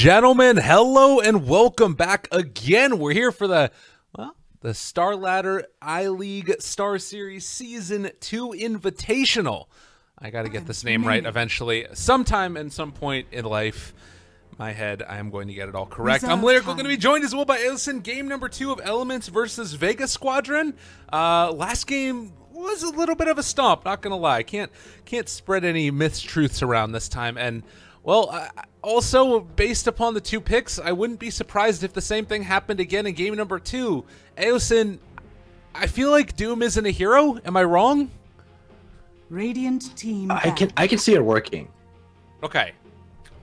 gentlemen, hello and welcome back again. We're here for the Star Ladder I-League Star Series Season 2 Invitational. I got to get this name right eventually. Sometime and some point in life, my head, I am going to get it all correct. I'm Lyrical, going to be joined as well by Ailson. Game number 2 of Elements versus Vega Squadron. Last game was a little bit of a stomp, not going to lie. Can't spread any mistruths around this time. And well, also, based upon the 2 picks, I wouldn't be surprised if the same thing happened again in game number 2. Ailson, I feel like Doom isn't a hero. Am I wrong? Radiant team. I can see it working. Okay.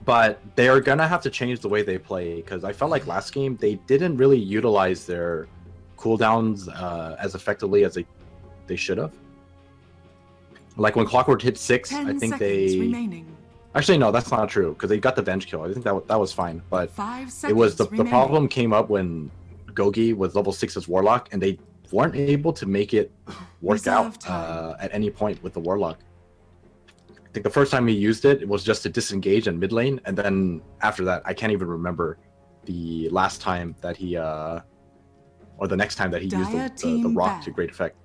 But they are gonna have to change the way they play, because I felt like last game they didn't really utilize their cooldowns as effectively as they should have. Like when Clockwork hit 6, I think they... Remaining. Actually, no, that's not true, because they got the Venge kill. I think that was fine. But it was the problem came up when Gogi was level 6 as Warlock, and they weren't able to make it work out at any point with the Warlock. I think the first time he used it, it was just to disengage in mid lane, and then after that, I can't even remember the last time that he, or the next time that he used the rock to great effect.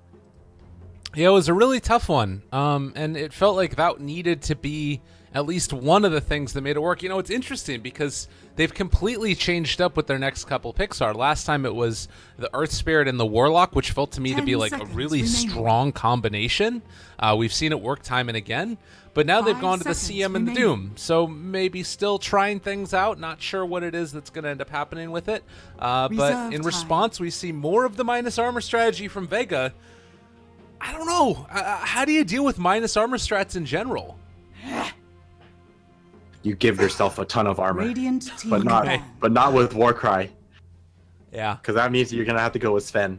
Yeah, it was a really tough one, and it felt like that needed to be at least one of the things that made it work. You know, it's interesting because they've completely changed up what their next couple picks are. Last time it was the Earth Spirit and the Warlock, which felt to me to be like a really strong combination. We've seen it work time and again, but now they've gone to the CM and the Doom. So maybe still trying things out. Not sure what it is that's going to end up happening with it. But in response, we see more of the minus armor strategy from Vega. I don't know. How do you deal with minus armor strats in general? You give yourself a ton of armor, but not with Warcry. Yeah, because that means you're gonna have to go with Sven.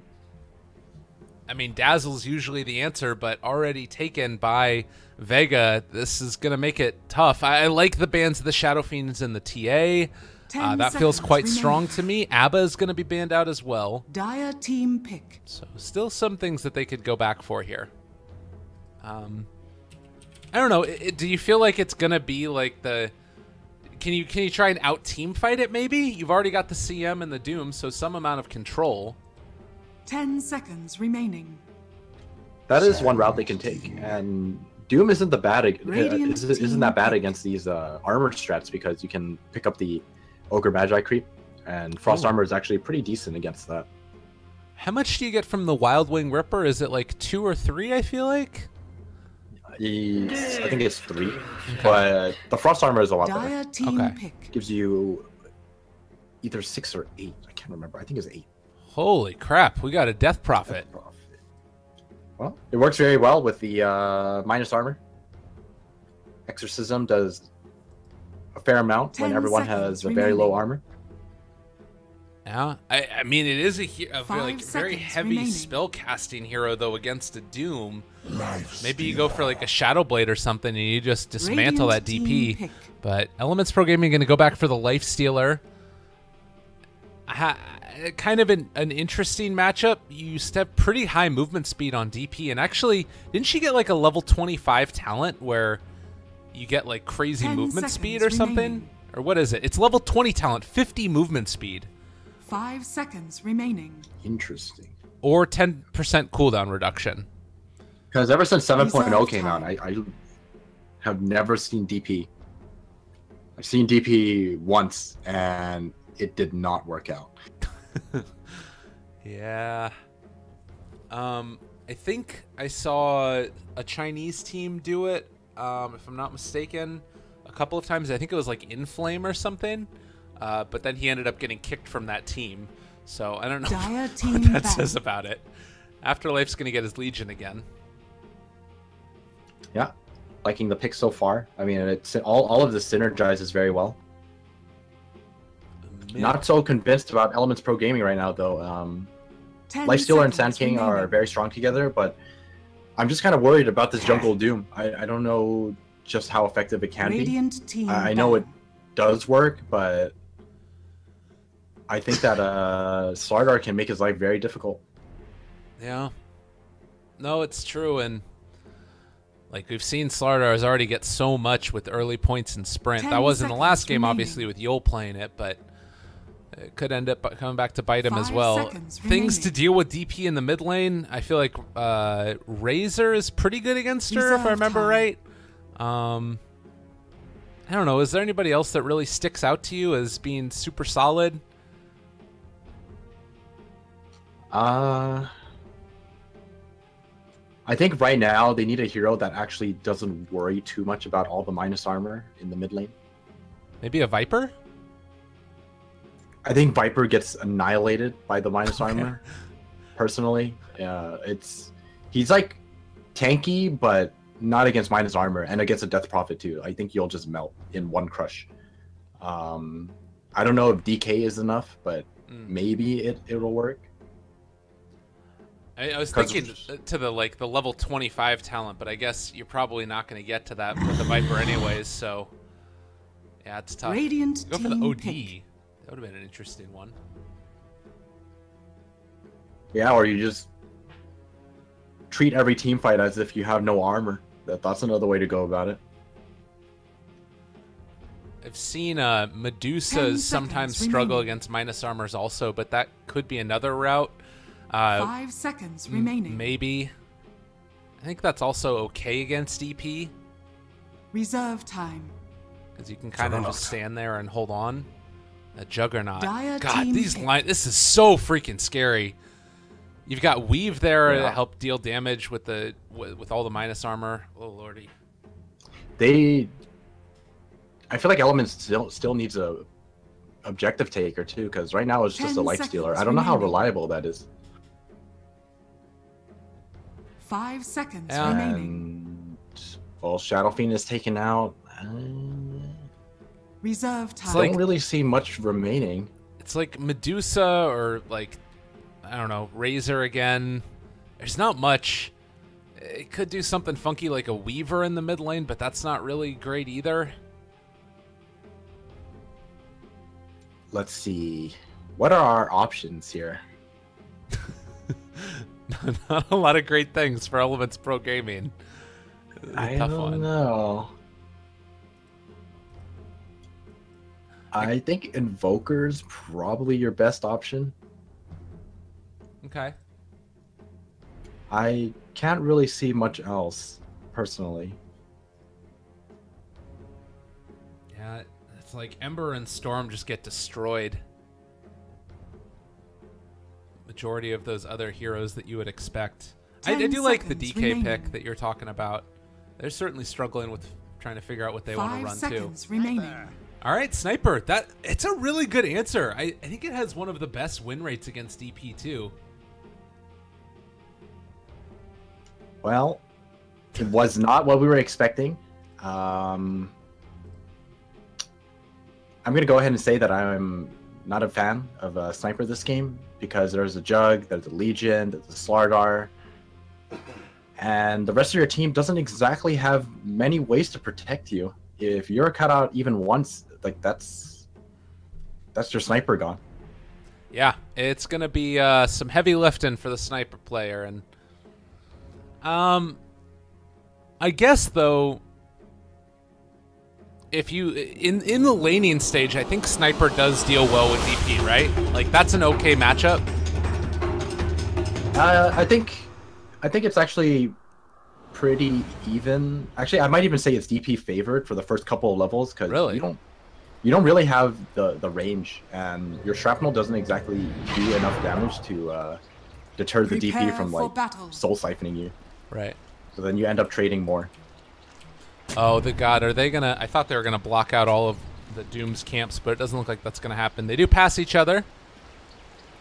I mean, Dazzle's usually the answer, but already taken by Vega, this is gonna make it tough. I like the bans of the Shadow Fiends and the TA. That feels quite strong to me. Abba is gonna be banned out as well. Dire team pick. So still some things that they could go back for here. I don't know. Do you feel like it's gonna be like the? Can you try and out team fight it? Maybe you've already got the CM and the Doom, so some amount of control. 10 seconds remaining. That is one route they can take, and Doom isn't that bad against these armor strats, because you can pick up the Ogre Magi creep, and Frost Armor is actually pretty decent against that. How much do you get from the Wild Wing Ripper? Is it like 2 or 3? I feel like. I think it's 3, but the Frost Armor is a lot better. Pick. Gives you either 6 or 8. I can't remember. I think it's 8. Holy crap! We got a Death Prophet. Well, it works very well with the minus armor. Exorcism does a fair amount when everyone has a very low armor. Yeah, I mean, it is a very heavy spell casting hero though against a Doom. Maybe you go for like a Shadow Blade or something and you just dismantle that DP. But Elements Pro Gaming going to go back for the Life Stealer. Kind of an interesting matchup. You used to have pretty high movement speed on DP, and actually, didn't she get like a level 25 talent where you get like crazy movement speed or something? Or what is it? It's level 20 talent, 50 movement speed. 5 seconds remaining. Interesting. Or 10% cooldown reduction. Because ever since 7.0 came out, I have never seen DP. I've seen DP once, and it did not work out. Yeah. I think I saw a Chinese team do it, if I'm not mistaken, a couple of times. I think it was like Inflame or something. But then he ended up getting kicked from that team. So I don't know what that says about it. Afterlife's going to get his Legion again. Yeah, liking the pick so far. I mean, it's all of this synergizes very well. Not so convinced about Elements Pro Gaming right now, though. Lifestealer and Sand King are very strong together, but I'm just kind of worried about this Jungle Doom. I don't know just how effective it can be. I know it does work, but I think that Slardar can make his life very difficult. Yeah. No, it's true, and Like, we've seen Slardars already get so much with early points in sprint. 10 That was in the last seconds game, remaining. obviously, with Yul playing it, but it could end up coming back to bite him as 5 well. seconds Things to remaining. deal with DP in the mid lane. I feel like Razor is pretty good against her, if I Reserve remember time. right. I don't know. Is there anybody else that really sticks out to you as being super solid? I think right now they need a hero that actually doesn't worry too much about all the minus armor in the mid lane. Maybe a Viper? I think Viper gets annihilated by the minus armor. Personally, he's like tanky, but not against minus armor, and against a Death Prophet too. I think you'll just melt in one crush. I don't know if DK is enough, but maybe it'll work. I was thinking to the level 25 talent, but I guess you're probably not going to get to that with the Viper anyways. So yeah, it's tough. Radiant Go for the team OD. pick. That would have been an interesting one. Yeah, or you just treat every team fight as if you have no armor. That's another way to go about it. I've seen 10 Medusas seconds sometimes struggle remaining. against minus armors also, but that could be another route. 5 seconds remaining. Maybe. I think that's also okay against DP, Reserve time. because you can kind of just stand there and hold on. A Juggernaut. Dire God, team these pick. lines. This is so freaking scary. You've got Weave there to Yeah. help deal damage with with all the minus armor. Oh lordy. I feel like Elements still needs a objective taker too, because right now it's just 10 a life stealer. seconds I don't know how remaining. reliable that is. 5 seconds Yeah. remaining. And well, Shadow Fiend is taken out. Reserve time. like- Don't really see much remaining. It's like Medusa or like, I don't know, Razor again. There's not much. It could do something funky like a Weaver in the mid lane, but that's not really great either. Let's see. What are our options here? Not a lot of great things for Elements Pro Gaming. I Tough don't one. know. I think Invoker's probably your best option. Okay. I can't really see much else, personally. Yeah, it's like Ember and Storm just get destroyed. Majority of those other heroes that you would expect. I 10 do like the seconds DK remaining. pick that you're talking about. They're certainly struggling with trying to figure out what they want to 5 run seconds to. remaining. All right, Sniper. It's a really good answer. I think it has one of the best win rates against DP too. Well, it was not what we were expecting. I'm going to go ahead and say that I'm not a fan of Sniper this game, because there's a Jug, there's a Legion, there's a Slardar, and the rest of your team doesn't exactly have many ways to protect you. If you're cut out even once, like that's your Sniper gone. Yeah, it's gonna be some heavy lifting for the Sniper player, and I guess though, if you in the laning stage, I think Sniper does deal well with DP, right? Like that's an okay matchup. I think it's actually pretty even. Actually, I might even say it's DP favored for the first couple of levels, because Really? you don't really have the range, and your shrapnel doesn't exactly do enough damage to deter the Prepare DP from for like battle. soul siphoning you. Right. So then you end up trading more. Oh, the God, are they gonna? I thought they were gonna block out all of the Doom's camps, but it doesn't look like that's gonna happen. They do pass each other.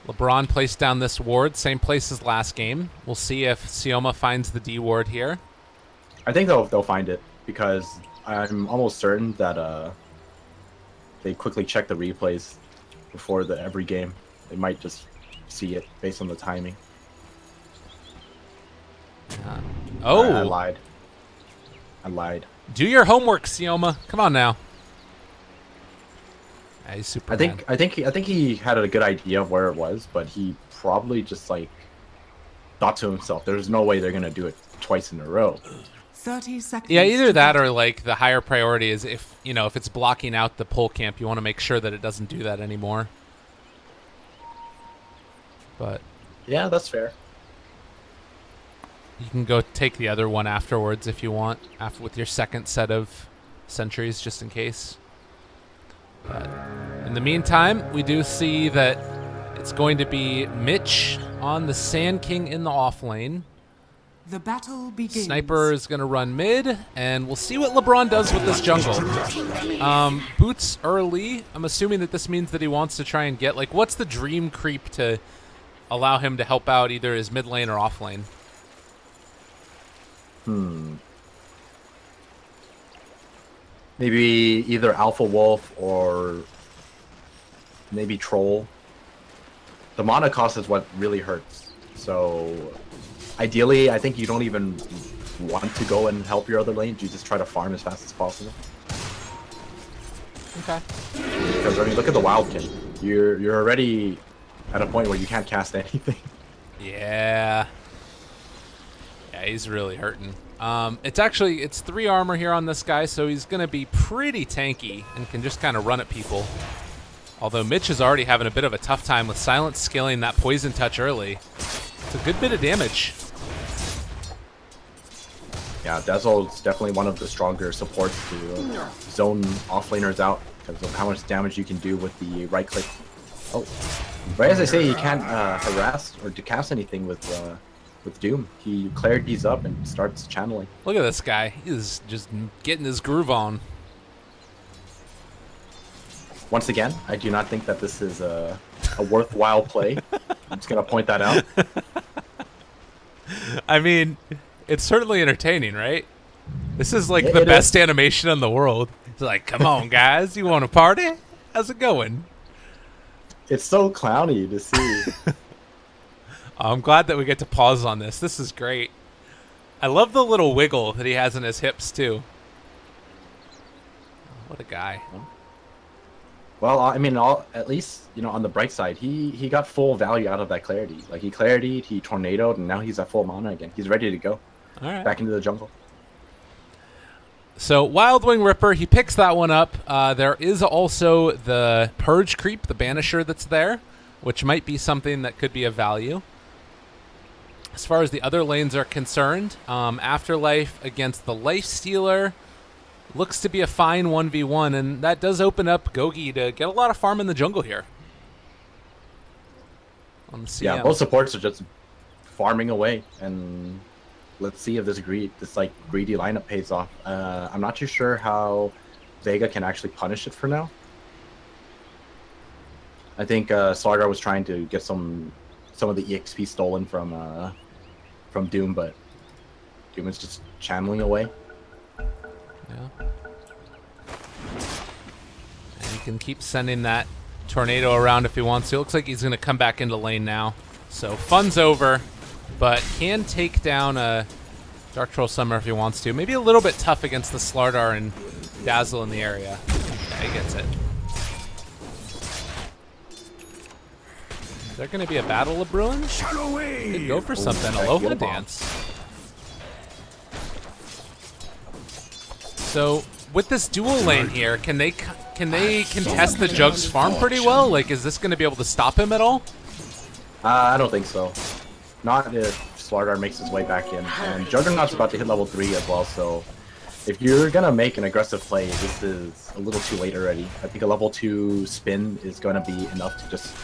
LeBron placed down this ward, same place as last game. We'll see if Sioma finds the D ward here. I think they'll find it, because I'm almost certain that they quickly check the replays before every game. They might just see it based on the timing. Oh, I lied. I lied. do your homework, Sioma. Come on now. Hey, Superman. I think he had a good idea of where it was, but he probably just like thought to himself, "There's no way they're gonna do it twice in a row." 30 seconds. Yeah, either to that battle. or like the higher priority is if, you know, if it's blocking out the pole camp, you want to make sure that it doesn't do that anymore. But Yeah, that's fair. you can go take the other one afterwards if you want, after with your second set of sentries, just in case. But in the meantime, we do see that it's going to be Mitch on the Sand King in the off lane. The battle begins. Sniper is going to run mid, and we'll see what LeBron does with this jungle. Boots early. I'm assuming that this means that he wants to try and get, like, what's the dream creep to allow him to help out either his mid lane or off lane? Maybe either Alpha Wolf or maybe Troll. The mana cost is what really hurts. So ideally, I think you don't even want to go and help your other lane. You just try to farm as fast as possible. Okay. Because I mean, look at the Wild King. You're already at a point where you can't cast anything. Yeah. Yeah, he's really hurting. It's 3 armor here on this guy, so he's going to be pretty tanky and can just kind of run at people. Although Mitch is already having a bit of a tough time with Silence scaling that poison touch early. It's a good bit of damage. Yeah, Dazzle's definitely one of the stronger supports to zone offlaners out because of how much damage you can do with the right click. Oh, right as I say, you can't harass or decast anything with Doom. He clarities up and starts channeling. Look at this guy. He's just getting his groove on. Once again, I do not think that this is a worthwhile play. I'm just going to point that out. I mean, it's certainly entertaining, right? This is like Yeah, the it best is. animation in the world. It's like, come on, guys. You want to party? How's it going? It's so clowny to see. I'm glad that we get to pause on this. This is great. I love the little wiggle that he has in his hips, too. What a guy. Well, I mean, at least, you know, on the bright side, he got full value out of that clarity. Like, he claritied, he tornadoed, and now he's at full mana again. He's ready to go. All right. Back into the jungle. So, Wild Wing Ripper, he picks that one up. There is also the Purge Creep, the Banisher that's there, which might be something that could be of value. As far as the other lanes are concerned, Afterlife against the Life Stealer looks to be a fine 1v1, and that does open up Gogi to get a lot of farm in the jungle here. Yeah, both supports are just farming away, and let's see if this greedy lineup pays off. I'm not too sure how Vega can actually punish it for now. I think Slardar was trying to get some of the EXP stolen from Doom, but Doom is just channeling away. Yeah. And he can keep sending that tornado around if he wants to. Looks like he's going to come back into lane now. So fun's over, but can take down a Dark Troll Summoner if he wants to. Maybe a little bit tough against the Slardar and Dazzle in the area. Yeah, he gets it. Is there going to be a battle of Bruin? Could go for something. Aloha Dance. So with this dual lane here, can they contest the Jug's farm pretty well? Like, is this going to be able to stop him at all? I don't think so. Not if Slardar makes his way back in. And Juggernaut's about to hit level 3 as well, so if you're going to make an aggressive play, this is a little too late already. I think a level 2 spin is going to be enough to just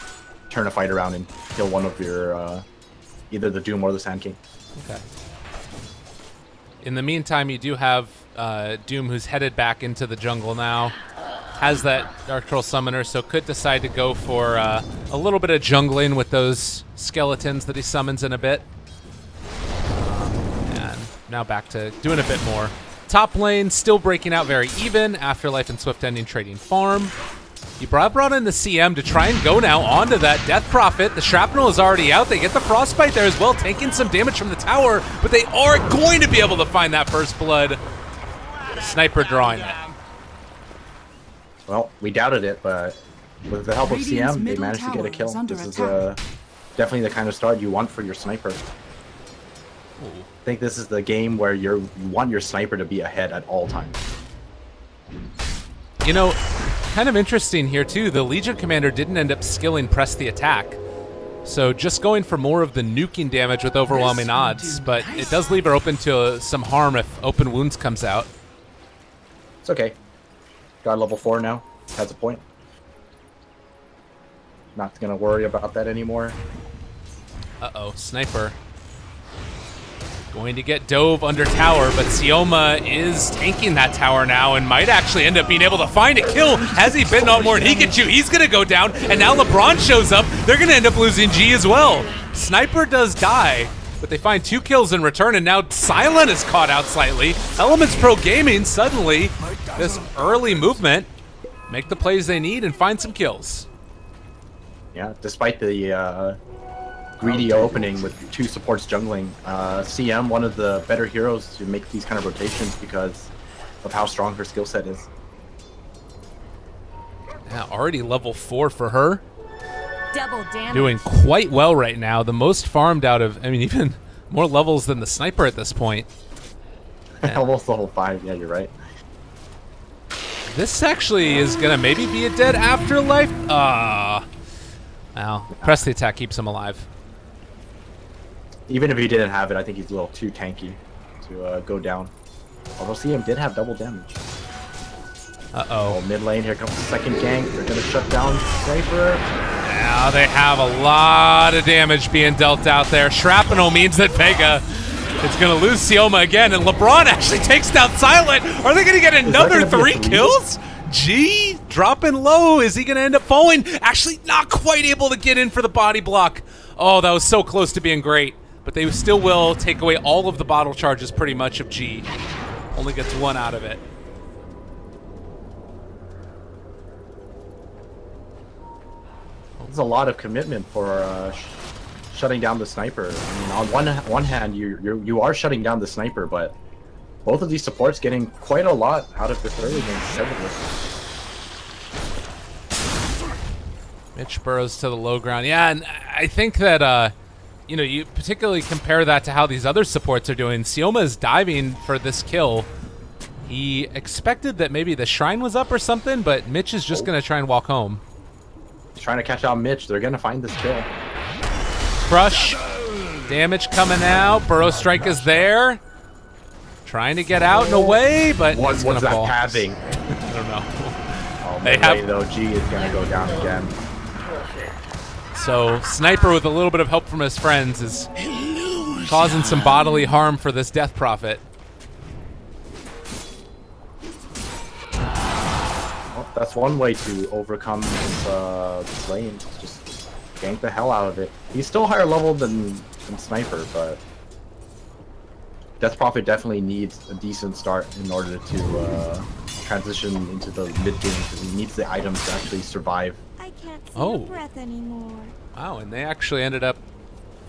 turn a fight around and kill one of your, either the Doom or the Sand King. Okay. In the meantime, you do have Doom, who's headed back into the jungle now. Has that Dark Troll Summoner, so could decide to go for a little bit of jungling with those skeletons that he summons in a bit. And now back to doing a bit more. Top lane still breaking out very even. Afterlife and Swift Ending trading farm. He brought in the CM to try and go now onto that Death Prophet. The Shrapnel is already out. They get the Frostbite there as well, taking some damage from the tower, but they are going to be able to find that first blood. Sniper drawing it. Well, we doubted it, but with the help of CM, they managed to get a kill. This is definitely the kind of start you want for your sniper. I think this is the game where you want your sniper to be ahead at all times. You know, kind of interesting here too, the Legion Commander didn't end up skilling press the attack. So just going for more of the nuking damage with overwhelming odds, but it does leave her open to some harm if open wounds comes out. It's okay. Got level 4 now. Has a point. Not gonna worry about that anymore. Uh-oh, sniper. Going to get dove under tower, but Sioma is tanking that tower now and might actually end up being able to find a kill. Has he been on more Pikachu? He's going to go down, and now LeBron shows up. They're going to end up losing G as well. Sniper does die, but they find 2 kills in return, and now Silent is caught out slightly. Elements Pro Gaming suddenly, this early movement, make the plays they need and find some kills. Yeah, despite the greedy opening with 2 supports jungling, CM, one of the better heroes to make these kind of rotations because of how strong her skill set is. Yeah, already level 4 for her. Double damage. Doing quite well right now. The most farmed out of, I mean, even more levels than the sniper at this point. Almost level 5, yeah, you're right. This actually is going to maybe be a dead afterlife. Well, press the attack keeps him alive. Even if he didn't have it, I think he's a little too tanky to go down. Although CM did have double damage. Uh-oh. Oh, mid lane, here comes the second gank. They're going to shut down Sniper. Now they have a lot of damage being dealt out there. Shrapnel means that Vega is going to lose Sioma again, and LeBron actually takes down Silent. Are they going to get another 3 kills? G dropping low. Is he going to end up falling? Actually, not quite able to get in for the body block. Oh, that was so close to being great. But they still will take away all of the bottle charges pretty much of G. Only gets 1 out of it. There's a lot of commitment for shutting down the sniper. I mean, on one hand, you are shutting down the sniper, but both of these supports getting quite a lot out of this early game. Mitch burrows to the low ground. Yeah, and I think that you know, you particularly compare that to how these other supports are doing. Sioma is diving for this kill. He expected that maybe the shrine was up or something, but Mitch is just going to try and walk home. He's trying to catch out Mitch. They're going to find this kill. Crush. Damage coming out. Burrow Strike is there. Trying to get out and away, but What's that fall. pathing? I don't know. Oh, They mid lane, have- though, G is going to go down again. So Sniper, with a little bit of help from his friends, is causing some bodily harm for this Death Prophet. Well, that's one way to overcome this lane. Just gank the hell out of it. He's still higher level than Sniper, but Death Prophet definitely needs a decent start in order to transition into the mid game because he needs the items to actually survive. I can't see Oh. your breath anymore. Wow, and they actually ended up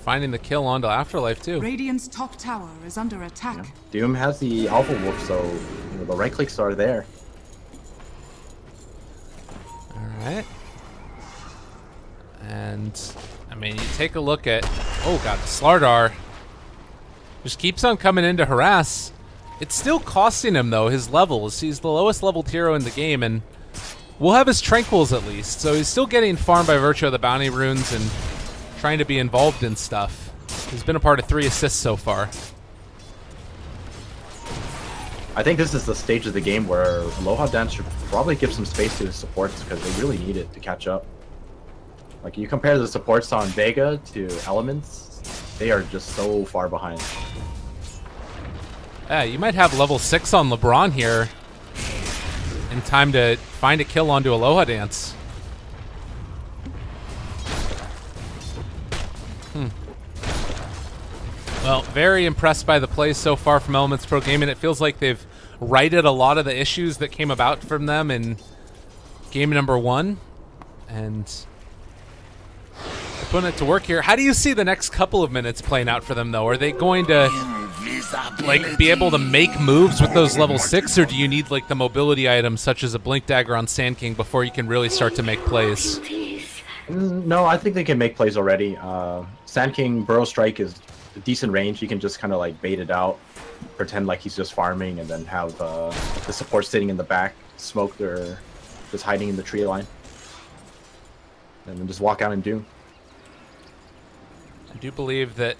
finding the kill onto Afterlife, too. Radiant's top tower is under attack. Doom has the Alpha Wolf, so you know, the right clicks are there. All right. And, I mean, you take a look at... Oh, God, Slardar just keeps on coming in to harass. It's still costing him, though, his levels. He's the lowest leveled hero in the game, and we'll have his Tranquils at least. So he's still getting farmed by virtue of the bounty runes and trying to be involved in stuff. He's been a part of 3 assists so far. I think this is the stage of the game where Aloha Dance should probably give some space to his supports because they really need it to catch up. Like, you compare the supports on Vega to Elements, they are just so far behind. Yeah, you might have level 6 on LeBron here in time to find a kill onto Aloha Dance. Well, very impressed by the plays so far from Elements Pro Gaming. It feels like they've righted a lot of the issues that came about from them in game number 1. And they're putting it to work here. How do you see the next couple of minutes playing out for them, though? Are they going to like be able to make moves with those level 6, or do you need like the mobility items such as a Blink Dagger on Sand King before you can really start to make plays? No, I think they can make plays already. Sand King Burrow Strike is decent range. He can just kind of like bait it out, pretend like he's just farming, and then have the support sitting in the back, smoked or just hiding in the tree line, and then just walk out and doom. I do believe that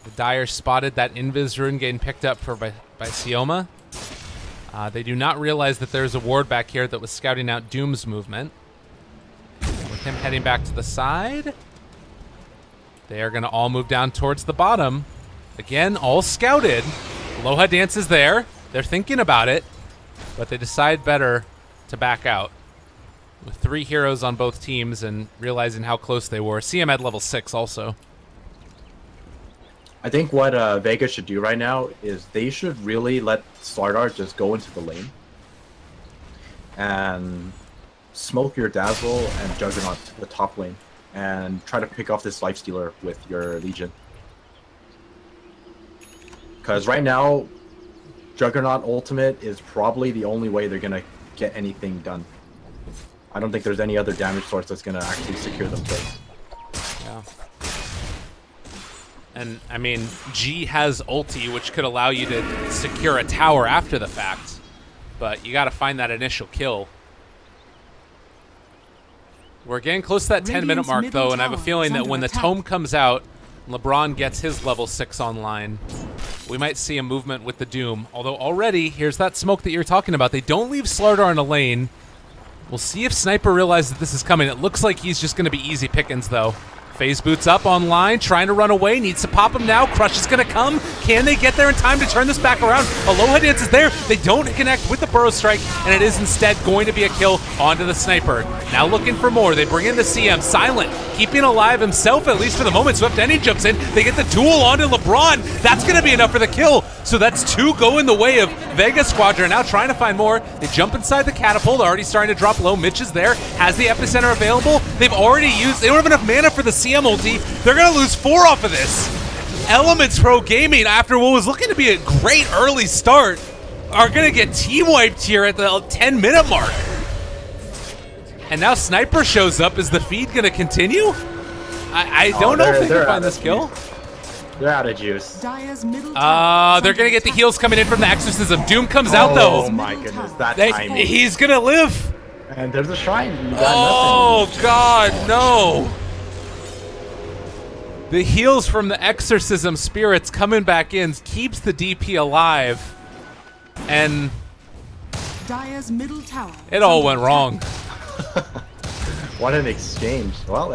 the Dire spotted that Invis rune getting picked up by Sioma. They do not realize that there's a ward back here that was scouting out Doom's movement. With him heading back to the side, they are going to all move down towards the bottom. Again, all scouted. Aloha Dance is there. They're thinking about it, but they decide better to back out. With 3 heroes on both teams and realizing how close they were. CM at level 6 also. I think what Vega should do right now is they should really let Slardar just go into the lane and smoke your Dazzle and Juggernaut to the top lane and try to pick off this Lifestealer with your Legion. Because right now, Juggernaut ultimate is probably the only way they're going to get anything done. I don't think there's any other damage source that's going to actually secure them kills. Yeah. And, I mean, G has ulti, which could allow you to secure a tower after the fact. But you got to find that initial kill. We're getting close to that 10-minute mark, though, and I have a feeling that when the tome comes out, LeBron gets his level 6 online, we might see a movement with the Doom. Although already, here's that smoke that you're talking about. They don't leave Slardar in a lane. We'll see if Sniper realizes that this is coming. It looks like he's just going to be easy pickings, though. Phase boots up online, trying to run away, needs to pop him now. Crush is going to come. Can they get there in time to turn this back around? Aloha Dance is there. They don't connect with the Burrow Strike, and it is instead going to be a kill onto the Sniper. Now looking for more. They bring in the CM. Silent, keeping alive himself, at least for the moment. Swift Ending jumps in. They get the duel onto LeBron. That's going to be enough for the kill. So that's 2 go in the way of Vega Squadron. Now trying to find more. They jump inside the catapult. Already starting to drop low. Mitch is there. Has the epicenter available. They've already used. They don't have enough mana for the CM ulti. They're going to lose 4 off of this. Elements Pro Gaming, after what was looking to be a great early start, are going to get team-wiped here at the 10-minute mark. And now Sniper shows up. Is the feed going to continue? I don't know if they can find this kill. They're out of juice. Dire's middle They're going to get the heals coming in from the Exorcism. Doom comes out, though. Oh my goodness, that timing. He's going to live. And there's a shrine. You got Oh, God, no. The heals from the Exorcism spirits coming back in keeps the DP alive. And Dire's middle tower. it all went wrong. What an exchange. Well,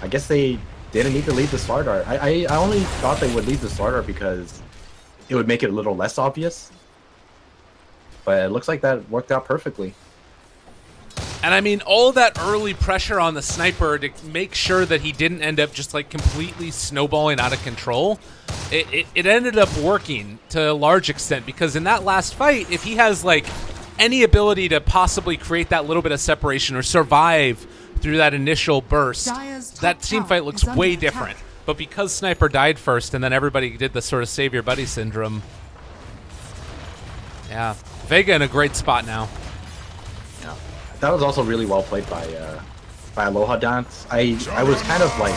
I guess they didn't need to leave the Slardar. I only thought they would leave the Slardar because it would make it a little less obvious. But it looks like that worked out perfectly. And I mean, all that early pressure on the Sniper to make sure that he didn't end up just like completely snowballing out of control, it ended up working to a large extent, because in that last fight, if he has like any ability to possibly create that little bit of separation or survive through that initial burst, that team fight looks way different. But because Sniper died first and then everybody did the sort of save your buddy syndrome, yeah, Vega in a great spot now. Yeah, that was also really well played by Aloha Dance. I was kind of like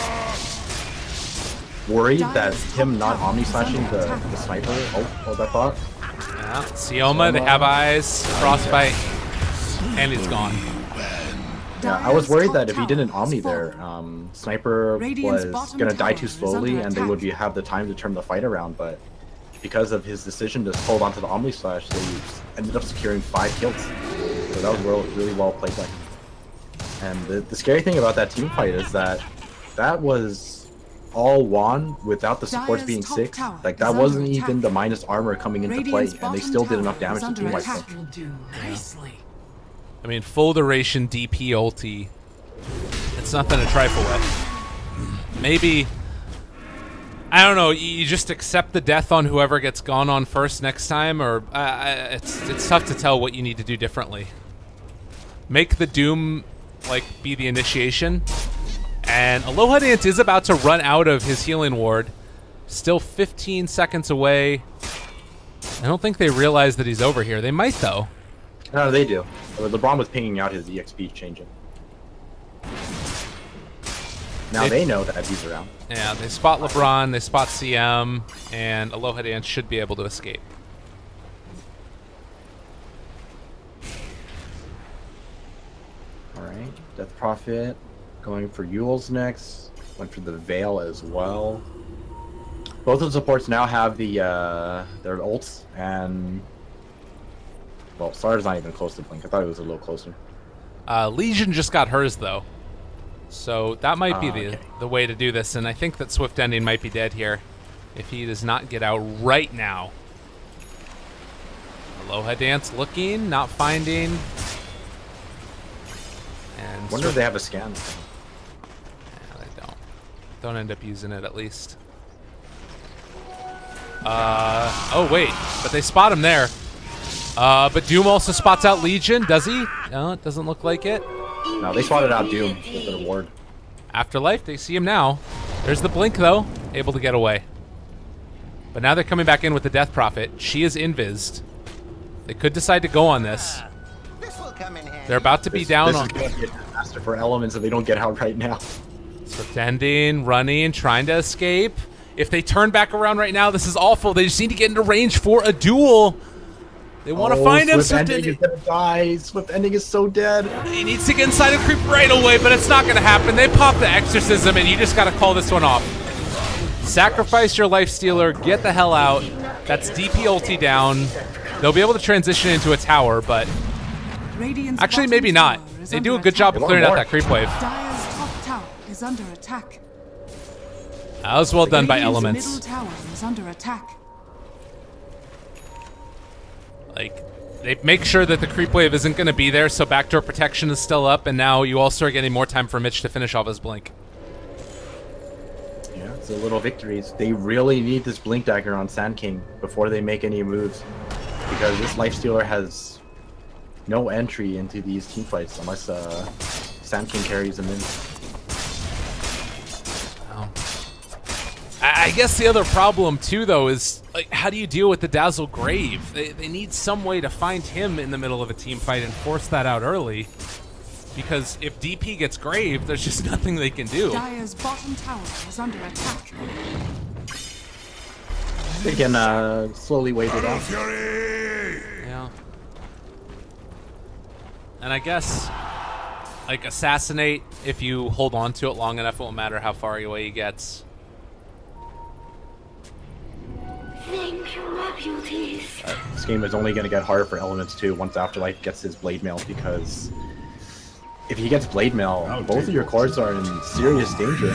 worried that him not omni slashing the Sniper. Oh, that thought. Yeah, Sioma, they have eyes, frostbite, and he's gone. Yeah, I was worried that if he didn't omni there, Sniper was gonna die too slowly, and they would have the time to turn the fight around. But because of his decision to hold onto the omni slash, they ended up securing 5 kills. So that was really well played by him. And the scary thing about that team fight is that that was all won without the supports being 6. Like, that wasn't even the minus armor coming into play, and they still did enough damage to team wipe them. I mean, full duration DP ulti. It's nothing to trifle with. Maybe, I don't know, you just accept the death on whoever gets gone on first next time, or it's tough to tell what you need to do differently. Make the Doom, like, be the initiation. And Aloha Dance is about to run out of his healing ward. Still 15 seconds away. I don't think they realize that he's over here. They might, though. No, they do. LeBron was pinging out his EXP changing. Now they know that he's around. Yeah, they spot LeBron, they spot CM, and Aloha Dance should be able to escape. Alright, Death Prophet going for Yule's next. Went for the Veil as well. Both of the supports now have the their ults, and well, Star's not even close to Blink. I thought it was a little closer. Legion just got hers though, so that might be okay. the way to do this. And I think that Swift Ending might be dead here if he does not get out right now. Aloha Dance looking, not finding. And Wonder if they have a scan. Yeah, they don't. Don't end up using it at least. Oh wait, but they spot him there. But Doom also spots out Legion, does he? No, it doesn't look like it. No, they spotted out Doom with the ward. Afterlife, they see him now. There's the Blink though, able to get away. But now they're coming back in with the Death Prophet. She is invised. They could decide to go on this. They're about to be down this on. Is going to be a disaster for Elements if they don't get out right now. Swift Ending, running, trying to escape. If they turn back around right now, this is awful. They just need to get into range for a duel. They want to find him. Swift Ending is gonna die. Swift Ending is so dead. He needs to get inside and creep right away, but it's not going to happen. They pop the Exorcism, and you just got to call this one off. Sacrifice your Life Stealer. Get the hell out. That's DP ulti down. They'll be able to transition into a tower, but Radiant's actually bottom maybe not. tower is They under do a good job of attack. clearing out that creep wave. Dire's top tower is under attack. That was well done by Radiant's Elements. middle tower is under attack. Like, they make sure that the creep wave isn't going to be there, so backdoor protection is still up, and now you also are getting more time for Mitch to finish off his Blink. Yeah, it's a little victories. They really need this Blink Dagger on Sand King before they make any moves, because this Lifestealer has no entry into these team fights unless Sand King carries them in. I guess the other problem too, though, is like, how do you deal with the Dazzle Grave? They need some way to find him in the middle of a team fight and force that out early. Because if DP gets Grave, there's just nothing they can do. Dire's bottom tower is under attack. They can slowly wave it out. Yeah. And I guess, like, Assassinate, if you hold on to it long enough, it won't matter how far away he gets. Thank you, my beauties. This game is only going to get harder for Elements too once Afterlife gets his Blade Mail, because if he gets Blade Mail, both of your cores are in serious danger.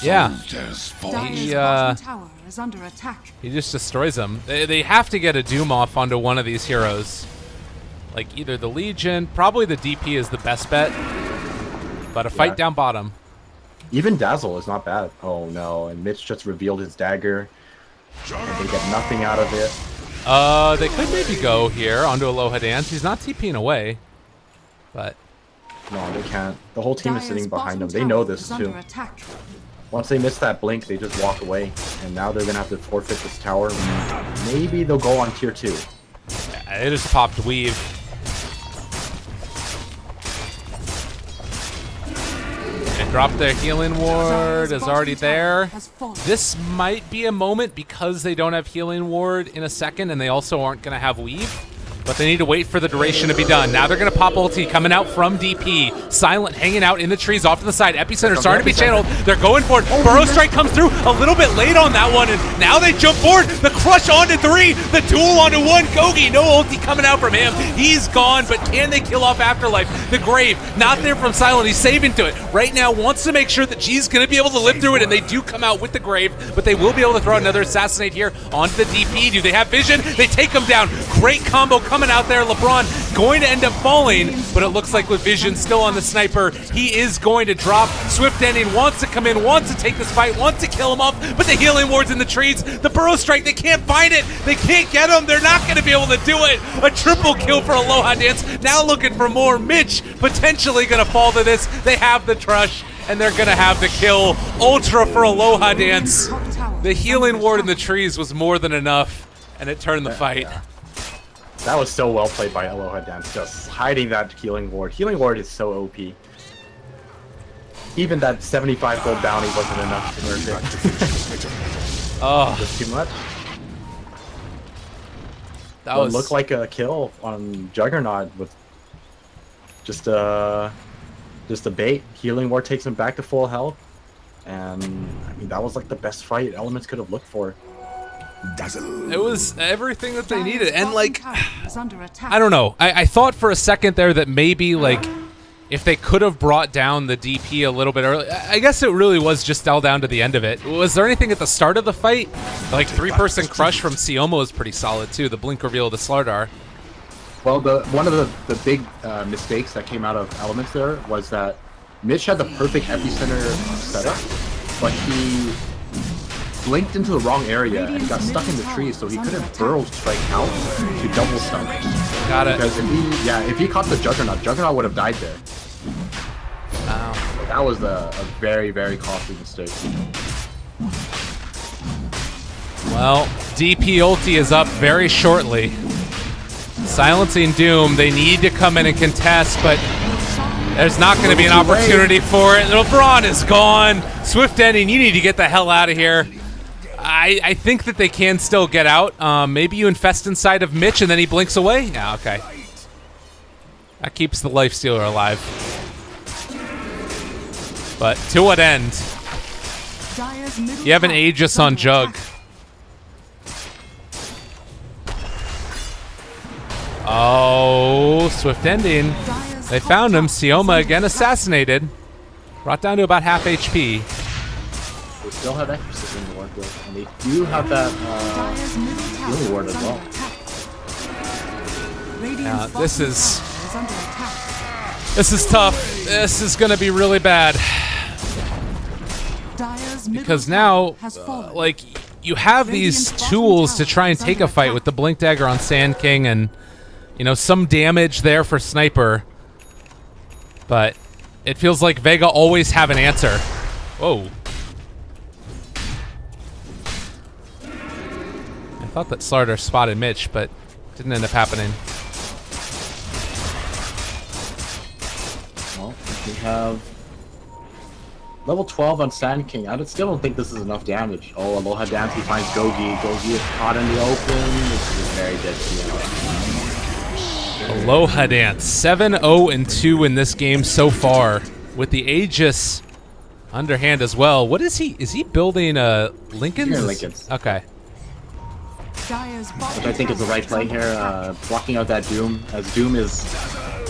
Yeah. Dire's He, bottom tower is under attack. He just destroys them. They have to get a Doom off onto one of these heroes. Like either the Legion, probably the DP is the best bet, but a fight down bottom. Even Dazzle is not bad. Oh no, and Mitch just revealed his dagger. And they get nothing out of it. They could maybe go here onto Aloha Dance. He's not TPing away, but No, they can't. The whole team is sitting Dire's behind them. bottom They know tower this is under too. attack. Once they miss that blink, they just walk away. And now they're gonna have to forfeit this tower. Maybe they'll go on tier 2. yeah, it just popped Weave. They dropped their healing ward, Dire's is already bottom tower there. has fallen. This might be a moment because they don't have healing ward in a second, and they also aren't going to have weave. But they need to wait for the duration to be done. Now they're going to pop ulti coming out from DP. Silent hanging out in the trees off to the side. Epicenter starting to be channeled. They're going for it. Burrow Strike comes through a little bit late on that one. And now they jump forward. The crush onto 3. The duel onto 1. Kogi, no ulti coming out from him. He's gone, but can they kill off Afterlife? The Grave, not there from Silent. He's saving to it. Right now wants to make sure that G's going to be able to live through it. And they do come out with the Grave, but they will be able to throw another Assassinate here onto the DP. Do they have vision? They take him down. Great combo coming out there. LeBron going to end up falling, but it looks like with vision still on the sniper, he is going to drop. Swift Ending wants to come in, wants to take this fight, wants to kill him off, but the healing ward's in the trees. The Burrow Strike, they can't find it. They can't get him. They're not going to be able to do it. A triple kill for Aloha Dance. Now looking for more. Mitch potentially going to fall to this. They have the Trush, and they're going to have the kill. Ultra for Aloha Dance. The healing ward in the trees was more than enough, and it turned the fight. That was so well played by Aloha Dance, just hiding that healing ward. Healing ward is so OP. even that 75 gold bounty wasn't enough to nerf it. Oh, Just too much. that It was looked like a kill on Juggernaut with just a bait. Healing Ward takes him back to full health, and I mean that was like the best fight Elements could have looked for. it was everything that they Dire's needed, and bottom like tower is under attack. I don't know. I thought for a second there that maybe like if they could have brought down the DP a little bit early. I guess it really was just all down to the end of it. Was there anything at the start of the fight? Like 3-person crush from Sioma was pretty solid too. The blink reveal of the Slardar. Well, one of the big mistakes that came out of Elements there was that Mitch had the perfect epicenter setup, but he blinked into the wrong area and got stuck in the tree, so he couldn't burrow strike out to double stun. Got it. Because if he caught the Juggernaut would have died there. Wow. That was a very, very costly mistake. Well, DP ulti is up very shortly. Silencing Doom, they need to come in and contest, but there's not going to be an opportunity for it. LeBron is gone. Swift ending, you need to get the hell out of here. I think that they can still get out. Maybe you infest inside of Mitch and then he blinks away? Yeah, okay. That keeps the Lifestealer alive. But to what end? Dire's middle You have an tower Aegis is on under Jug. attack. Oh, swift ending. Dire's They top found him. tower is Sioma under again attack. assassinated. Brought down to about half HP. They still have exorcism to work with, and they do have that Dire's middle tower healing ward is as under well. attack. Radiant's Now, this bottom is- tower is under attack. This is tough. This is going to be really bad. Dire's middle Because tower now, has fallen. like, you have these Radiant's tools bottom to try and tower take is a under fight attack. with the Blink Dagger on Sand King and, you know, some damage there for Sniper. But it feels like Vega always have an answer. Whoa. I thought that Slardar spotted Mitch, but didn't end up happening. Well, we have level 12 on Sand King. Still don't think this is enough damage. Oh, Aloha Dance, he finds Gogi. Gogi is caught in the open. This is very dead to me. Aloha Dance, 7-0-2 in this game so far, with the Aegis underhand as well. What is he? Is he building Lincoln's? Yeah, Lincoln's. Okay. Dire's bottom Which I think is the tower right play under here, attack. blocking out that Doom, as Doom is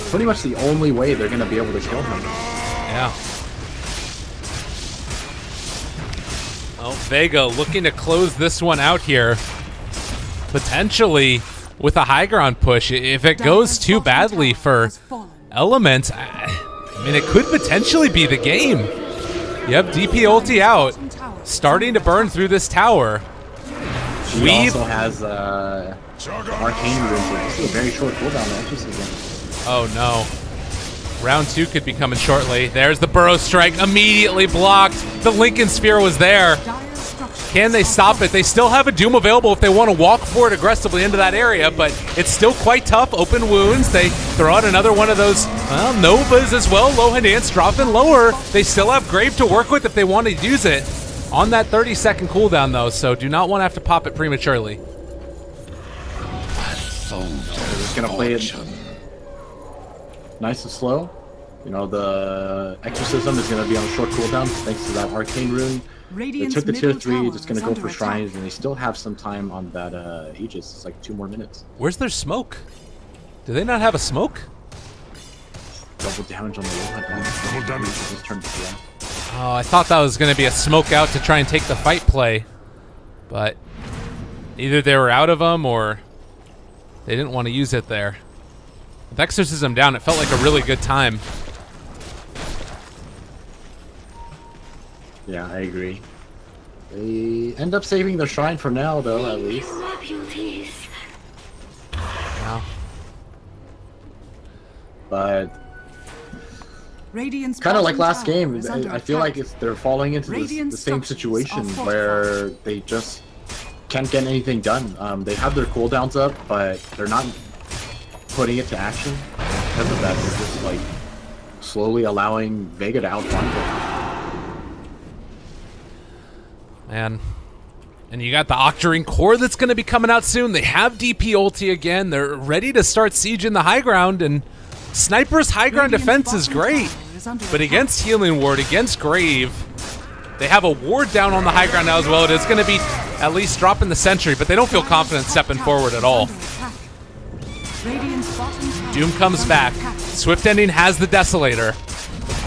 pretty much the only way they're going to be able to kill him. Yeah. Well, Vega looking to close this one out here. Potentially with a high ground push. If it goes Dire's too bottom badly tower for has fallen. Element, I mean, it could potentially be the game. Yep, DP ulti out. Bottom tower is Starting to under burn attack. through this tower. He We've... also has Arcane Rune, so this is a very short cooldown on Exorcism. Oh, no. Round 2 could be coming shortly. There's the Burrow Strike, immediately blocked. The Lincoln Sphere was there. Dire's structures Can they are stop falling. it? They still have a Doom available if they want to walk forward aggressively into that area, but it's still quite tough. Open wounds. They throw out another one of those, well, Novas as well. Low Dance dropping lower. They still have Grave to work with if they want to use it. On that 30-second cooldown, though, so do not want to have to pop it prematurely. They're just going to play it nice and slow. You know, the Exorcism is going to be on a short cooldown thanks to that Arcane Rune. They Radiant's took the tier middle 3, tower just going is to go under for attack. Shrines, and they still have some time on that Aegis. It's like 2 more minutes. Where's their smoke? Do they not have a smoke? Double damage on the Aloha Dance. Double damage. Just turned it around. Oh, I thought that was going to be a smoke out to try and take the fight play. But either they were out of them or they didn't want to use it there. With Exorcism down, it felt like a really good time. Yeah, I agree. They end up saving the Shrine for now, though, at least. My beauties. Wow. But Radiant's kind of like bottom last tower game, is under I feel like attack. they're falling into Radiant the same structures situation are fortified. where they just can't get anything done. They have their cooldowns up, but they're not putting it to action. Because of that, they're just like slowly allowing Vega to outrun them. Man. And you got the Octarine Core that's going to be coming out soon. They have DP ulti again. They're ready to start sieging the high ground, and Sniper's high ground defense is great. But against Healing Ward, against Grave, they have a ward down on the high ground now as well. It is going to be at least dropping the sentry, but they don't feel confident stepping forward at all. Doom comes back. Swift Ending has the Desolator.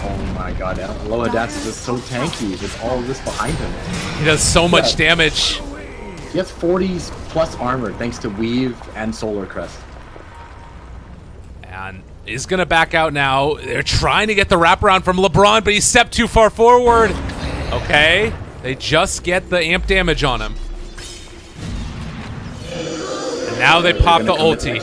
Oh my god, Loadas is just so tanky with all of this behind him. He does so much damage. He has 40s plus armor thanks to Weave and Solar Crest. And he's going to back out now. They're trying to get the wraparound from LeBron, but he stepped too far forward. Okay, they just get the amp damage on him. And now they pop the ulti.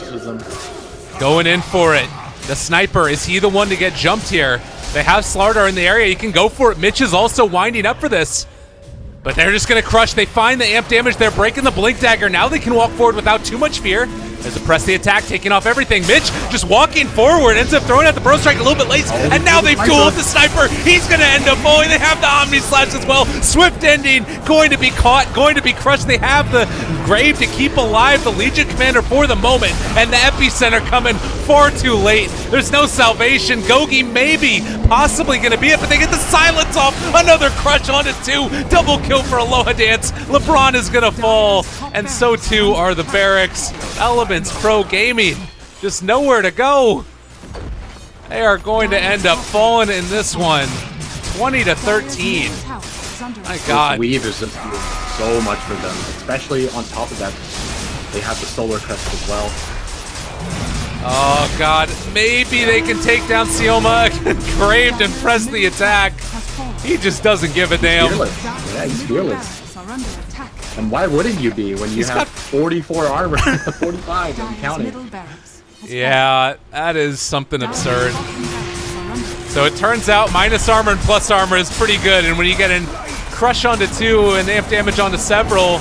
Going in for it. The Sniper, is he the one to get jumped here? They have Slardar in the area. He can go for it. Mitch is also winding up for this. But they're just going to crush. They find the amp damage. They're breaking the Blink Dagger. Now they can walk forward without too much fear. As they press the attack, taking off everything. Mitch just walking forward, ends up throwing out the Bro Strike a little bit late. And now they've dueled the Sniper. He's going to end up falling. They have the Omni Slash as well. Swift Ending, going to be caught, going to be crushed. They have the Grave to keep alive the Legion Commander for the moment. And the Epicenter coming far too late. There's no salvation. Gogi maybe, possibly going to be it, but they get the silence off. Another crush onto 2. Double kill for Aloha Dance. LeBron is going to fall, and so too are the Barracks. Elements Pro Gaming, just nowhere to go. They are going to end up falling in this one, 20-13. My God. Weave is just doing so much for them, especially on top of that, they have the Solar Crest as well. Oh God, maybe they can take down Sioma. Craved and press the attack. He just doesn't give a damn. He's fearless. Yeah, he's fearless. And why wouldn't you be when you have 44 armor, 45 and counting? Yeah, that is something absurd. So it turns out minus armor and plus armor is pretty good, and when you get in crush onto 2 and amp damage onto several,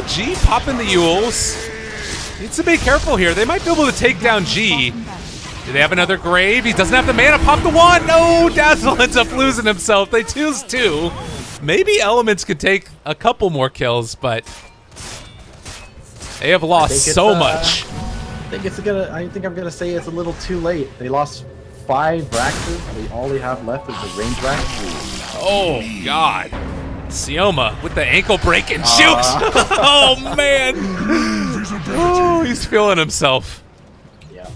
G popping the Yules. Needs to be careful here. They might be able to take down G. Do they have another Grave? He doesn't have the mana. Pop the 1. No, Dazzle ends up losing himself. They choose 2. Maybe Elements could take a couple more kills, but they have lost so much. I think I'm gonna say it's a little too late. They lost 5 Raxes. All they have left is the range Rax. Oh God. Sioma with the ankle break and jukes. Oh man. Oh, he's feeling himself. Yeah.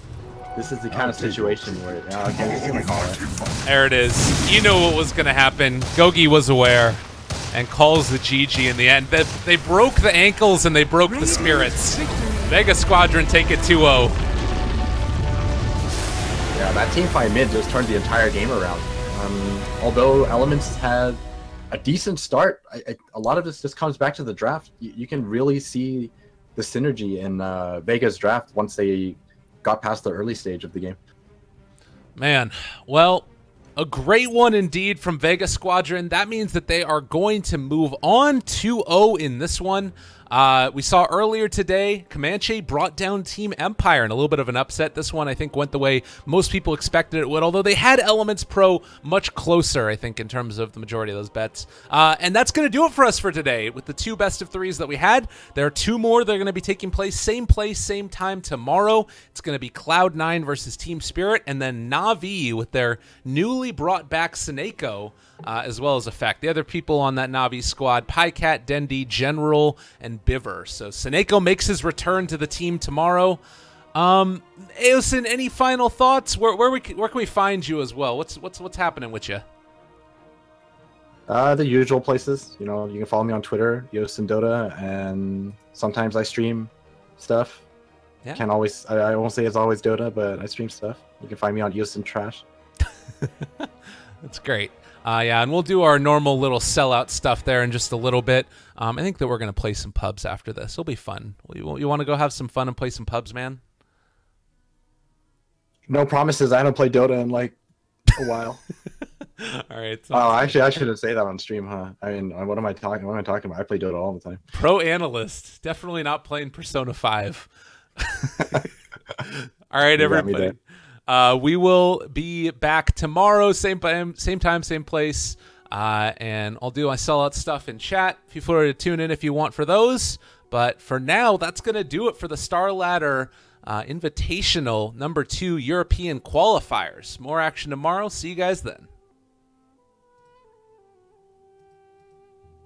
This is the kind of situation where there it is. You know what was going to happen. Gogi was aware and calls the GG in the end. They broke the ankles and they broke the spirits. Vega Squadron take it 2-0. Yeah, that teamfight mid just turned the entire game around. Although Elements had a decent start, a lot of this just comes back to the draft. You can really see the synergy in Vega's draft once they got past the early stage of the game. Man, well, a great one indeed from Vega Squadron. That means that they are going to move on 2-0 in this one. We saw earlier today, Comanche brought down Team Empire in a little bit of an upset. This one, I think, went the way most people expected it would, although they had Elements Pro much closer, I think, in terms of the majority of those bets. And that's going to do it for us for today. With the 2 best of 3s that we had, there are 2 more that are going to be taking place, same time tomorrow. It's going to be Cloud9 versus Team Spirit, and then Na'Vi with their newly brought back Seneko, as well as Effect. The other people on that Na'Vi squad, Pycat, Dendi, General, and Biver. So Seneko makes his return to the team tomorrow. Aosin, any final thoughts? Where can we find you as well? What's happening with you? The usual places. You know, you can follow me on Twitter, Aosin Dota, and sometimes I stream stuff. Yeah. Can't always. I won't say it's always Dota, but I stream stuff. You can find me on Aosin Trash. That's great. Yeah, and we'll do our normal little sellout stuff there in just a little bit. I think that we're going to play some pubs after this. It'll be fun. You want to go have some fun and play some pubs, man? No promises. I haven't played Dota in like a while. All right. Oh, actually, I shouldn't say that on stream, huh? I mean, what am I talking about? I play Dota all the time. Pro analyst. Definitely not playing Persona 5. All right, everybody. We will be back tomorrow, same time, same place. And I'll do my sellout stuff in chat. Feel free to tune in if you want for those. But for now, that's going to do it for the Star Ladder Invitational #2 European qualifiers. More action tomorrow. See you guys then.